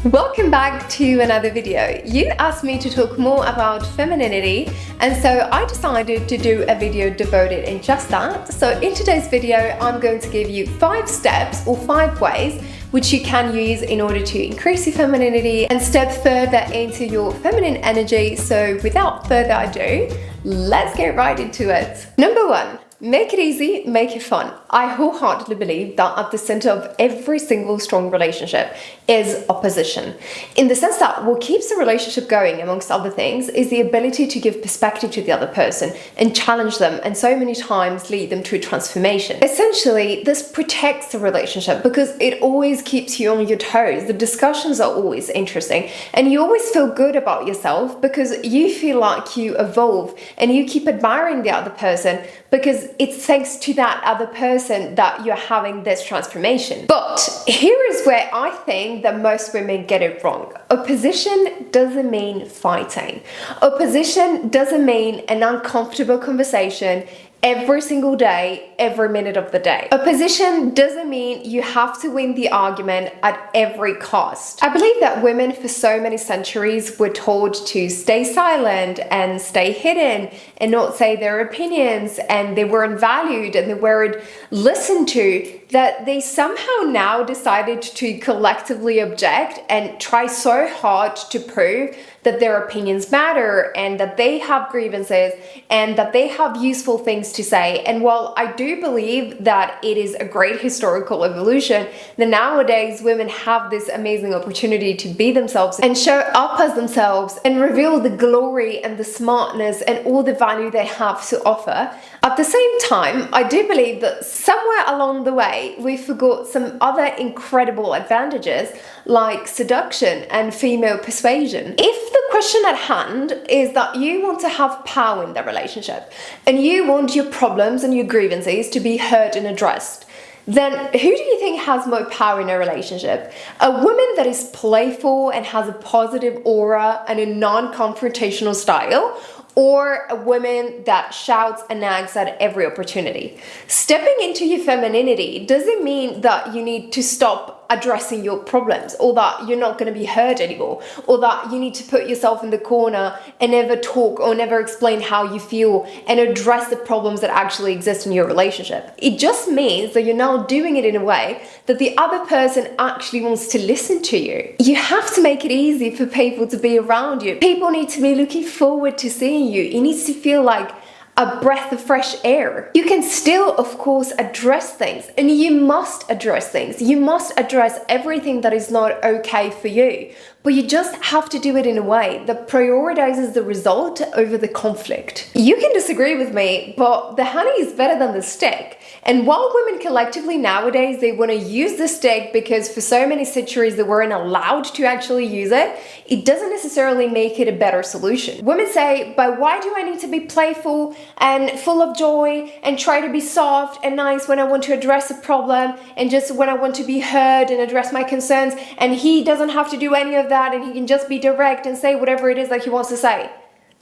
Welcome back to another video. You asked me to talk more about femininity, and so I decided to do a video devoted in just that. So in today's video, I'm going to give you 5 steps or 5 ways which you can use in order to increase your femininity and step further into your feminine energy. So without further ado, let's get right into it. Number 1. Make it easy, make it fun. I wholeheartedly believe that at the center of every single strong relationship is opposition. In the sense that what keeps the relationship going, amongst other things, is the ability to give perspective to the other person and challenge them, and so many times lead them to a transformation. Essentially, this protects the relationship because it always keeps you on your toes. The discussions are always interesting, and you always feel good about yourself because you feel like you evolve and you keep admiring the other person because it's thanks to that other person that you're having this transformation. But here is where I think that most women get it wrong. Opposition doesn't mean fighting. Opposition doesn't mean an uncomfortable conversation every single day, every minute of the day. Opposition doesn't mean you have to win the argument at every cost. I believe that women for so many centuries were told to stay silent and stay hidden and not say their opinions, and they weren't valued and they weren't listened to, that they somehow now decided to collectively object and try so hard to prove that their opinions matter and that they have grievances and that they have useful things to say. And while I do believe that it is a great historical evolution, that nowadays women have this amazing opportunity to be themselves and show up as themselves and reveal the glory and the smartness and all the value they have to offer. At the same time, I do believe that somewhere along the way, we forgot some other incredible advantages like seduction and female persuasion. If the question at hand is that you want to have power in the relationship and you want your problems and your grievances to be heard and addressed, then who do you think has more power in a relationship? A woman that is playful and has a positive aura and a non-confrontational style, or a woman that shouts and nags at every opportunity? Stepping into your femininity doesn't mean that you need to stop addressing your problems, or that you're not going to be heard anymore, or that you need to put yourself in the corner and never talk or never explain how you feel and address the problems that actually exist in your relationship. It just means that you're now doing it in a way that the other person actually wants to listen to you. You have to make it easy for people to be around you. People need to be looking forward to seeing you. It needs to feel like a breath of fresh air. You can still, of course, address things, and you must address things. You must address everything that is not okay for you, but you just have to do it in a way that prioritizes the result over the conflict. You can disagree with me, but the honey is better than the stick. And while women collectively nowadays, they want to use the stick because for so many centuries they weren't allowed to actually use it, it doesn't necessarily make it a better solution. Women say, but why do I need to be playful and full of joy and try to be soft and nice when I want to address a problem and just when I want to be heard and address my concerns, and he doesn't have to do any of that and he can just be direct and say whatever it is that he wants to say?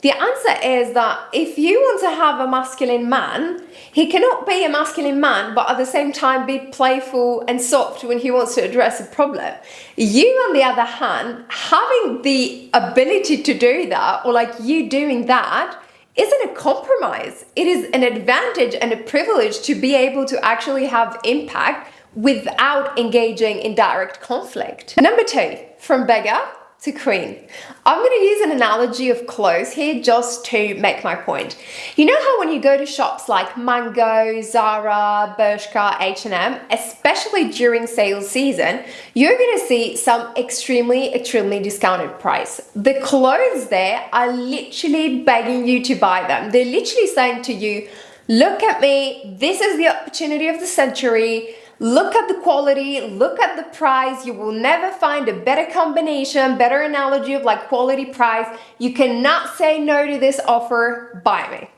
The answer is that if you want to have a masculine man, he cannot be a masculine man but at the same time be playful and soft when he wants to address a problem. You, on the other hand, having the ability to do that, or like you doing that, isn't a compromise. It is an advantage and a privilege to be able to actually have impact without engaging in direct conflict. Number 2, from beggar to queen. I'm going to use an analogy of clothes here just to make my point. You know how when you go to shops like Mango, Zara, Bershka, H&M, especially during sales season, you're going to see some extremely discounted price. The clothes there are literally begging you to buy them. They're literally saying to you, look at me, this is the opportunity of the century. Look at the quality, look at the price. You will never find a better combination, better analogy of like quality price. You cannot say no to this offer, buy me.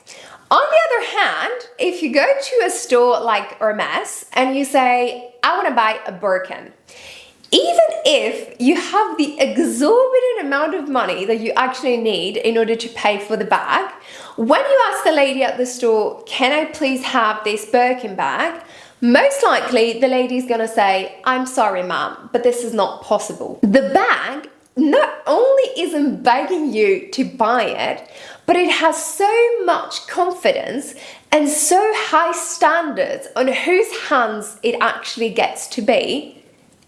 On the other hand, if you go to a store like Hermes and you say, I want to buy a Birkin, even if you have the exorbitant amount of money that you actually need in order to pay for the bag, when you ask the lady at the store, can I please have this Birkin bag? most likely the lady's gonna say, I'm sorry, ma'am, but this is not possible. The bag not only isn't begging you to buy it, but it has so much confidence and so high standards on whose hands it actually gets to be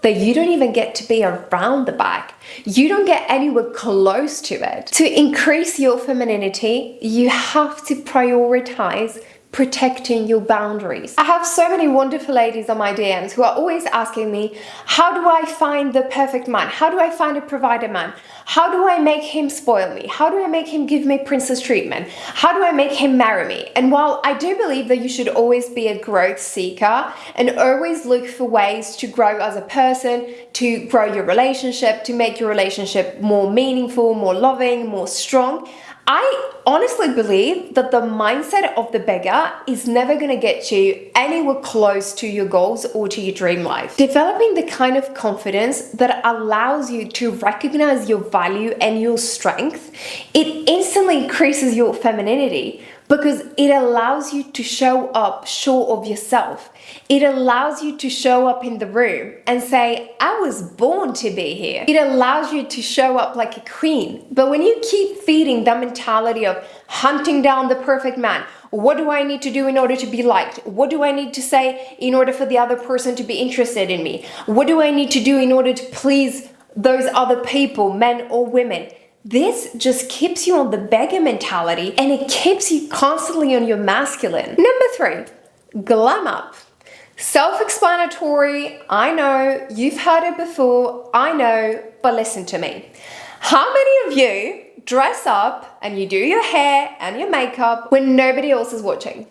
that you don't even get to be around the bag. You don't get anywhere close to it. To increase your femininity, you have to prioritize protecting your boundaries. I have so many wonderful ladies on my DMs who are always asking me, how do I find the perfect man? How do I find a provider man? How do I make him spoil me? How do I make him give me princess treatment? How do I make him marry me? And while I do believe that you should always be a growth seeker and always look for ways to grow as a person, to grow your relationship, to make your relationship more meaningful, more loving, more strong, I honestly believe that the mindset of the beggar is never going to get you anywhere close to your goals or to your dream life. Developing the kind of confidence that allows you to recognize your value and your strength, it instantly increases your femininity because it allows you to show up sure of yourself. It allows you to show up in the room and say, I was born to be here. It allows you to show up like a queen. But when you keep feeding that mentality of hunting down the perfect man, what do I need to do in order to be liked? What do I need to say in order for the other person to be interested in me? What do I need to do in order to please those other people, men or women? This just keeps you on the beggar mentality and it keeps you constantly on your masculine. Number 3, glam up. Self-explanatory, I know, you've heard it before, I know, but listen to me. How many of you dress up and you do your hair and your makeup when nobody else is watching?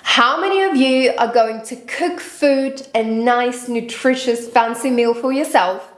How many of you are going to cook food, a nice, nutritious, fancy meal for yourself,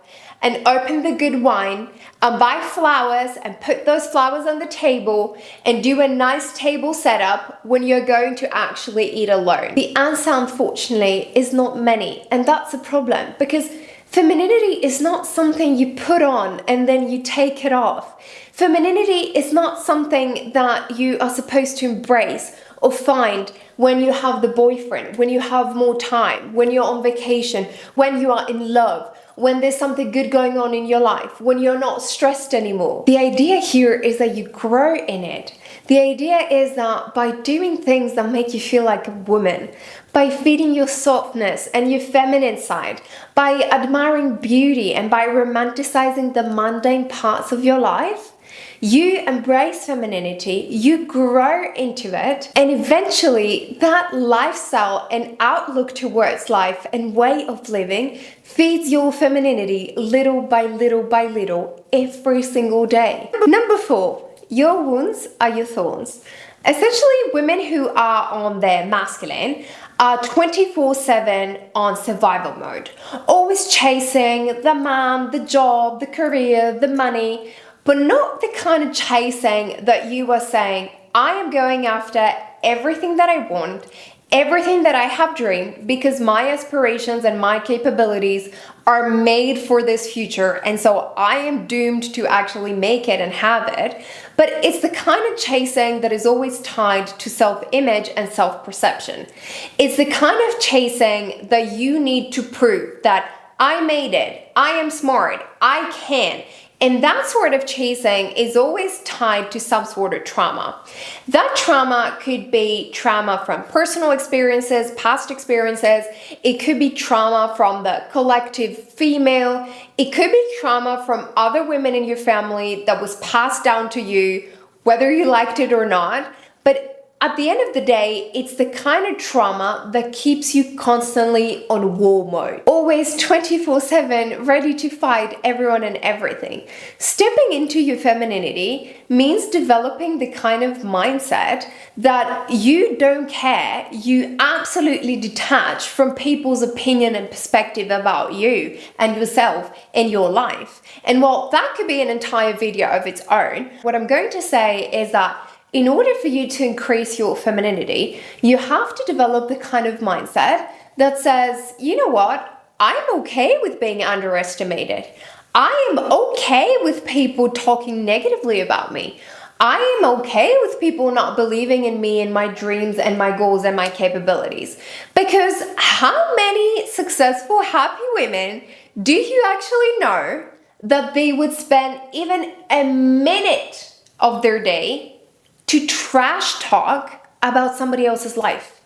and open the good wine and buy flowers and put those flowers on the table and do a nice table setup when you're going to actually eat alone? The answer, unfortunately, is not many, and that's a problem because femininity is not something you put on and then you take it off. Femininity is not something that you are supposed to embrace or find when you have the boyfriend, when you have more time, when you're on vacation, when you are in love, when there's something good going on in your life, when you're not stressed anymore. The idea here is that you grow in it. The idea is that by doing things that make you feel like a woman, by feeding your softness and your feminine side, by admiring beauty and by romanticizing the mundane parts of your life, you embrace femininity, you grow into it, and eventually that lifestyle and outlook towards life and way of living feeds your femininity little by little by little every single day. Number 4, your wounds are your thorns. Essentially, women who are on their masculine are 24/7 on survival mode, always chasing the man, the job, the career, the money, but not the kind of chasing that you are saying, I am going after everything that I want, everything that I have dreamed, because my aspirations and my capabilities are made for this future, and so I am doomed to actually make it and have it. But it's the kind of chasing that is always tied to self-image and self-perception. It's the kind of chasing that you need to prove that I made it, I am smart, I can. And that sort of chasing is always tied to some sort of trauma. That trauma could be trauma from personal experiences, past experiences. It could be trauma from the collective female. It could be trauma from other women in your family that was passed down to you, whether you liked it or not. But at the end of the day, it's the kind of trauma that keeps you constantly on war mode. Always 24/7, ready to fight everyone and everything. Stepping into your femininity means developing the kind of mindset that you don't care, you absolutely detach from people's opinion and perspective about you and yourself and your life. And while that could be an entire video of its own, what I'm going to say is that in order for you to increase your femininity, you have to develop the kind of mindset that says, you know what, I'm okay with being underestimated. I am okay with people talking negatively about me. I am okay with people not believing in me and my dreams and my goals and my capabilities. Because how many successful, happy women do you actually know that they would spend even a minute of their day to trash talk about somebody else's life?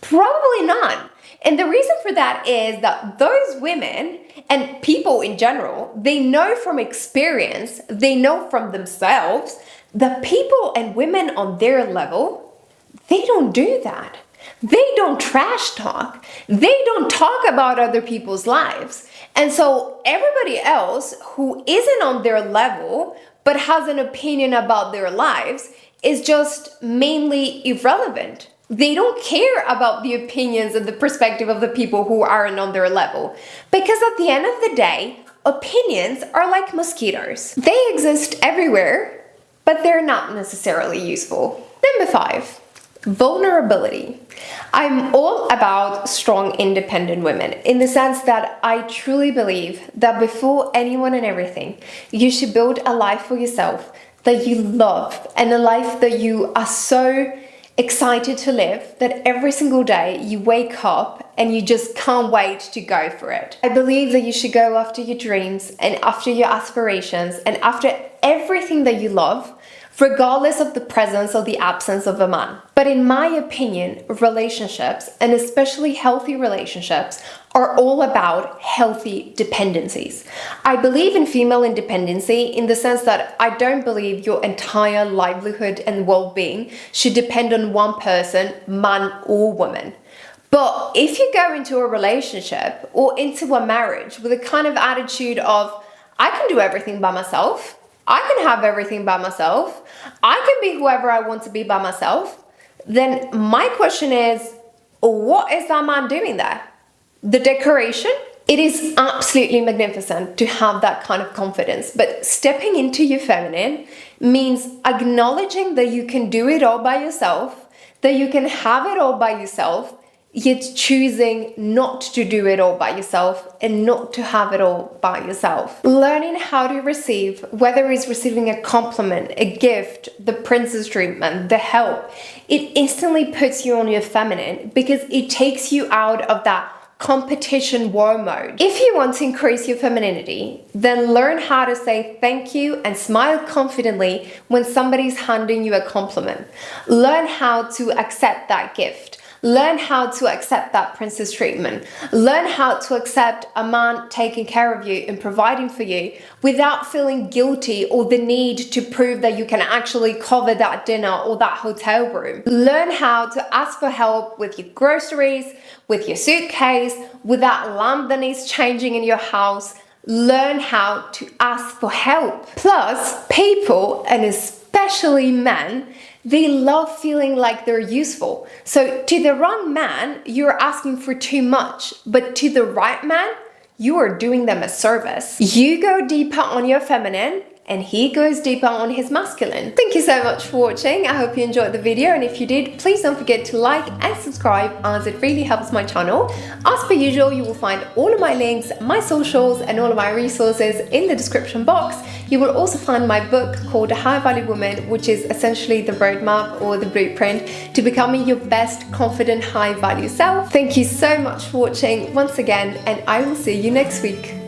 Probably not. And the reason for that is that those women and people in general, they know from experience, they know from themselves that people and women on their level, they don't do that. They don't trash talk. They don't talk about other people's lives. And so everybody else who isn't on their level but has an opinion about their lives is just mainly irrelevant. They don't care about the opinions and the perspective of the people who aren't on their level. Because at the end of the day, opinions are like mosquitoes. They exist everywhere, but they're not necessarily useful. Number 5, vulnerability. I'm all about strong, independent women in the sense that I truly believe that before anyone and everything, you should build a life for yourself that you love and a life that you are so excited to live that every single day you wake up and you just can't wait to go for it. I believe that you should go after your dreams and after your aspirations and after everything that you love, regardless of the presence or the absence of a man. But in my opinion, relationships, and especially healthy relationships, are all about healthy dependencies. I believe in female independency in the sense that I don't believe your entire livelihood and well-being should depend on one person, man or woman. But if you go into a relationship or into a marriage with a kind of attitude of, I can do everything by myself, I can have everything by myself, I can be whoever I want to be by myself, then my question is, what is that man doing there? The decoration? It is absolutely magnificent to have that kind of confidence, but stepping into your feminine means acknowledging that you can do it all by yourself, that you can have it all by yourself, yet choosing not to do it all by yourself and not to have it all by yourself. Learning how to receive, whether it's receiving a compliment, a gift, the princess treatment, the help, it instantly puts you on your feminine because it takes you out of that competition war mode. If you want to increase your femininity, then learn how to say thank you and smile confidently when somebody's handing you a compliment. Learn how to accept that gift. Learn how to accept that princess treatment. Learn how to accept a man taking care of you and providing for you without feeling guilty or the need to prove that you can actually cover that dinner or that hotel room. Learn how to ask for help with your groceries, with your suitcase, with that lamp that needs changing in your house. Learn how to ask for help. Plus, people, and especially men, they love feeling like they're useful. So to the wrong man, you're asking for too much, but to the right man, you are doing them a service. You go deeper on your feminine and he goes deeper on his masculine. Thank you so much for watching. I hope you enjoyed the video, and if you did, please don't forget to like and subscribe as it really helps my channel. As per usual, you will find all of my links, my socials and all of my resources in the description box. You will also find my book called The High Value Woman, which is essentially the roadmap or the blueprint to becoming your best confident high value self. Thank you so much for watching once again, and I will see you next week.